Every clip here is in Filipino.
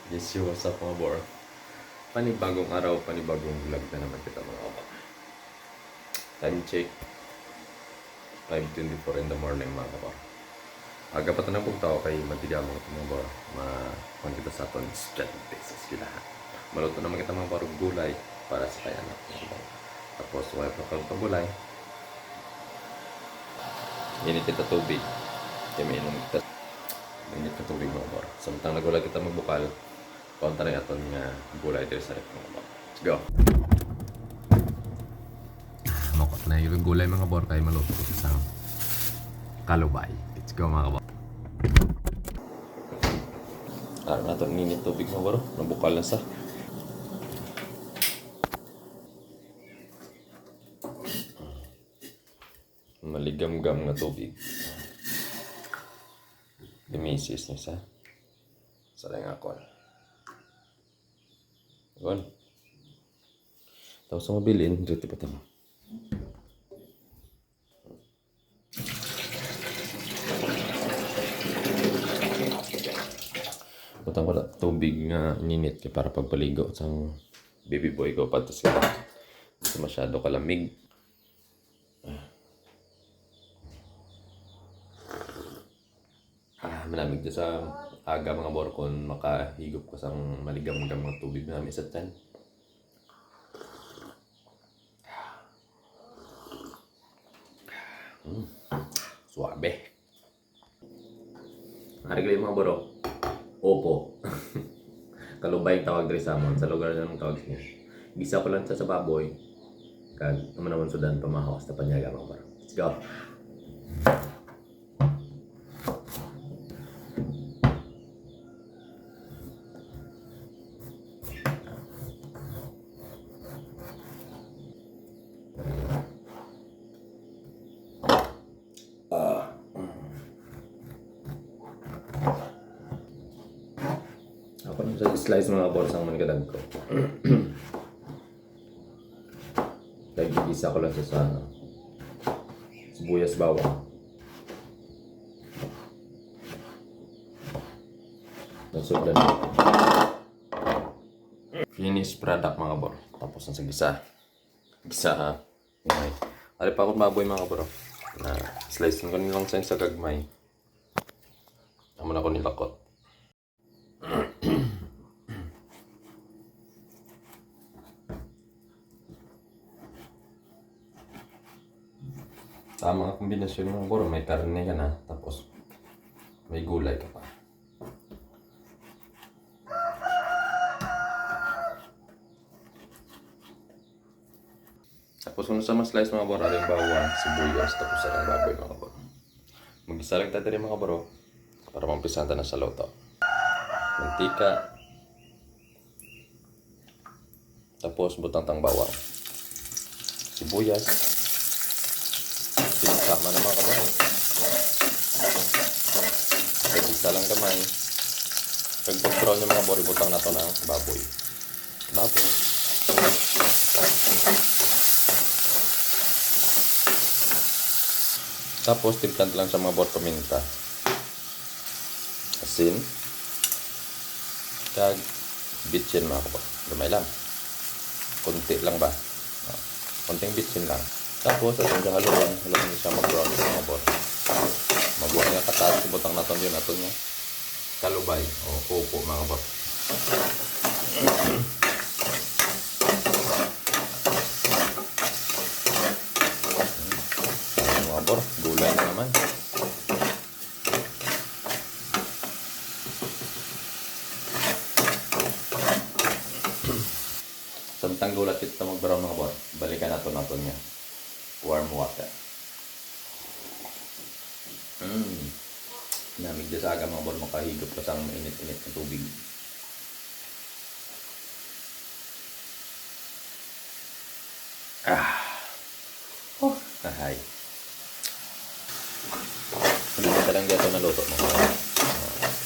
Yes, what's up mga bor? Panibagong araw, panibagong vlog na naman kita mga kabor. Time check, 5:24 in the morning mga kabor. Aga pa tanang pong tao kay matigamang mga bor. Makuhan kita sa aton estudyante sa eskwelahan. Maluto naman kita mga bor gulay para sa kaya anak mga bor. Tapos wala pa pang gulay. Init kita tubig. Kaya may inom kita. Init ka tubig mga bor. Samtang nagulay kita magbukal, paunta rin aton nga gulay dito sa rep mga bor. Let's go! Mokot na yung gulay mga bor kay maluto ko sa kalubay. Let's go mga bor. Araw na ito ninit tubig mga bor. Nabukal na sa. Maligam-gam na tubig. Dimisis niya sa. Saray nga ako. Yun. Tapos sa mabilin, dito pa tama. Butang ko na tubig nga ninit kaya para pagpaligo sa baby boy ko patos ka. Hindi masyado kalamig. Malamig dyan sa aga mga borkon, makahigop ko sa maligam-gam ng tubig namin sa tiyan. Suabe. Harigay mga boro. Opo. Kalubay tawag rin sa amon. Sa lugar na ng tawag niya. Gisa ko lang sa baboy. Kag naman sudan pamahawas na panyaga mga boro. Let's go. Ako nang sa slice mga bols ang manigadag ko. Nagigisa ko lang sa sibuyas bawang. Nasugdan. Finished product mga bor. Tapos ang sa gisa. Gisa ha. Okay. Ari pa akong baboy mga bro. Na slice ko nilang sa gagmay. Amo na ko nilakot. Tama ang kombinasyon ng boro. May karne ka na. Tapos may gulay ka pa. Tapos kung sa mas slice mga boro, rin bawang, sibuyas, tapos sa baboy mga boro. Mag-isa lang tayo rin mga boro para mampisan na sa luto. Mantika. Tapos butang tang bawang. Sibuyas. Pinagsama na mga kaboro. Mag-isa lang kamay. Pag pag-brown yung mga boro, butang na to ng baboy. Baboy. Tapos, timplan lang sa mga bor paminta. Asin. Kag bitsin mga kabor. Lumay lang. Kunti lang ba? Kunting bitsin lang. Tapos, atong haluan. Haluan siya mag-brown sa mga bor. Mabuhay nga katas. Ibutang naton yun naton niya. Kalubay. O upo mga kabor. Gulay na naman. Samtang gulat ito mag-brown mga bor, balikan natin niya. Warm water. Namig na sa aga mga bor, makahigop ka sa mainit-init na tubig. Ahay. Hindi ka lang dito naluto mo.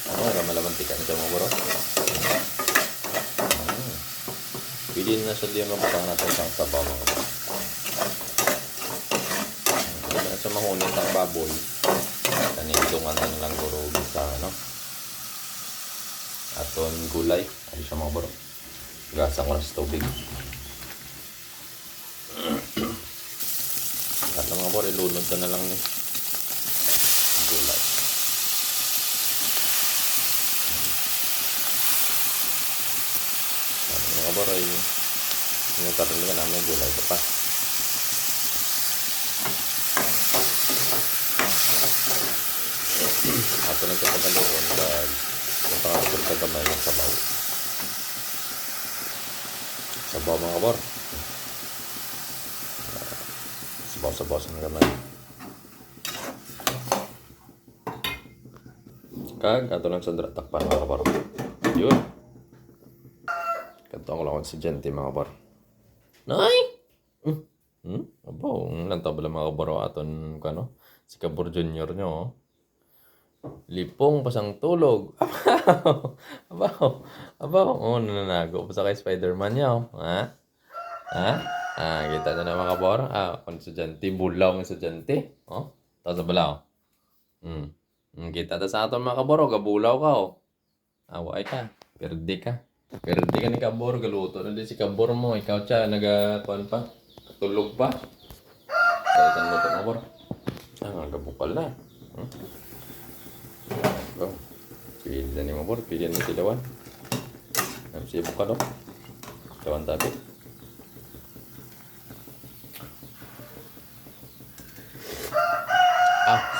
Ano, malamantika na ito mga bro. Pwede na sa diyan mapatang natin isang sabaw mga bro. Pwede na sa mahunit ang baboy. Kanilungan na lang guro sa ano. At aton gulay. Ay siya mga baro. Gasa ko na sa tubig. At mga baro, ilunod ka na lang ni gulay. At mga baro, yung karoon ka namin gulay ito pa. Ato lang sa pagkaluon dahil kung pangaluon sa gamay ng sabaw. Sabaw mga kabor. Sabaw sa gamay. Kag, ato lang sa takpan mga kabor. Yun. Kanto ang lakon si Gente mga kabor. Nay! Abaw, lantaw bala mga kabor aton kano? Si Kabor Junior nyo oh. Lipong pasang tulog. Abaw. Oh, nananago pa sa kay Spider-Man niya. Ha? Kita na mga kabor. Kung estudyante, bulaw ng estudyante. Oh, tapos na balaw. Kita ta sa aton mga kabor. Gabulaw ka, oh. Away ka. Perde ka ni Kabor. Galuto na din si Kabor mo. Ikaw siya, nagakuan pa. Tulog pa. Kaitan mo ito, Kabor. Gabukal na. Pili na ni Mabor, pili na si Lawan. Siya buka no? Lawan tabi.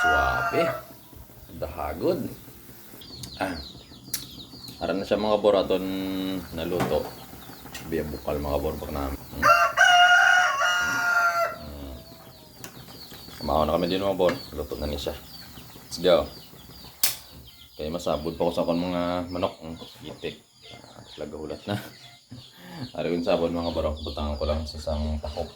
Suwabe. Dahagod. Aran na siya mga bor aton naluto. Biya bukal mga bor pag namin. Kumaon na kami din mga bor. Luto na ni siya. Let's go. Kaya masabod pa ko sa akong mga manok. Itik. Lagahulat na. Ari yung sabon mga barok. Butangan ko lang sa isang takop.